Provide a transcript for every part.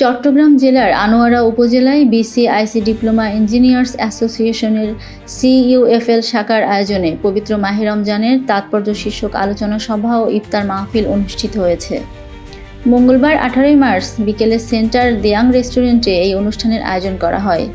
চট্টগ্রাম জেলার আনোয়ারা উপজেলায় BCIC diploma engineers অ্যাসোসিয়েশনের সিইউএফএল শাখার আয়োজনে পবিত্র মাহে রমজানের তাৎপর্য শীর্ষক আলোচনা সভা ও ইফতার মাহফিল অনুষ্ঠিত হয়েছে। মঙ্গলবার 18 মার্চ বিকেলে সেন্টার দেয়াং রেস্টুরেন্টে এই অনুষ্ঠানের আয়োজন করা হয়।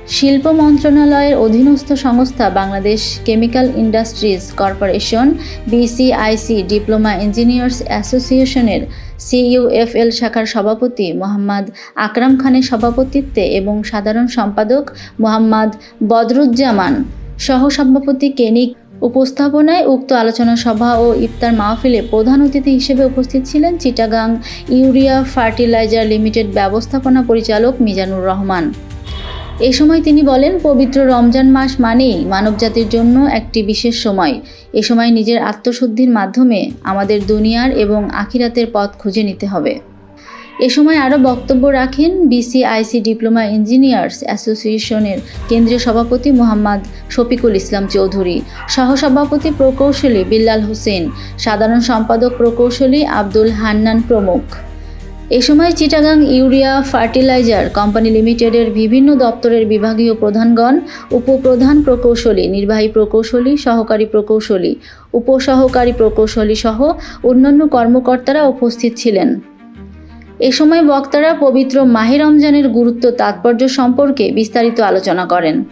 শিল্প মন্ত্রণালয়ের অধীনস্থ সংস্থা Bangladesh chemical industries corporation BCIC diploma engineers অ্যাসোসিয়েশনের সিইউএফএল শাখার সভাপতি মোহাম্মদ আকরাম খানের সভাপতিত্বে এবং সাধারণ সম্পাদক মোহাম্মদ বদরুজ্জামান সহ-সভাপতি কেনিক উপস্থাপনায় উক্ত আলোচনা সভা ও ইফতার মাহফিলে প্রধান অতিথি হিসেবে উপস্থিত ছিলেন চিটাগাং ইউরিয়া ফার্টিলাইজার লিমিটেড ব্যবস্থাপনা পরিচালক মিজানুর রহমান। এ সময় তিনি বলেন, পবিত্র রমজান মাস মানেই মানবজাতির জন্য একটি বিশেষ সময়। এ সময় নিজের আত্মশুদ্ধির মাধ্যমে আমাদের দুনিয়ার এবং আখিরাতের পথ খুঁজে নিতে হবে। এ সময় আরও বক্তব্য রাখেন বিসিআইসি ডিপ্লোমা ইঞ্জিনিয়ার্স অ্যাসোসিয়েশনের কেন্দ্রীয় সভাপতি মোহাম্মদ শফিকুল ইসলাম চৌধুরী, সহসভাপতি প্রকৌশলী বিল্লাল হোসেন, সাধারণ সম্পাদক প্রকৌশলী আব্দুল হান্নান প্রমুখ। এ সময় চিটাগাং ইউরিয়া ফার্টিলাইজার কোম্পানি লিমিটেডের বিভিন্ন দপ্তরের বিভাগীয় প্রধানগণ, উপপ্রধান প্রকৌশলী, নির্বাহী প্রকৌশলী, সহকারী প্রকৌশলী, উপসহকারী প্রকৌশলী সহ অন্যান্য কর্মকর্তারা উপস্থিত ছিলেন। এ সময় বক্তারা পবিত্র মাহে রমজানের গুরুত্ব তাৎপর্য সম্পর্কে বিস্তারিত আলোচনা করেন।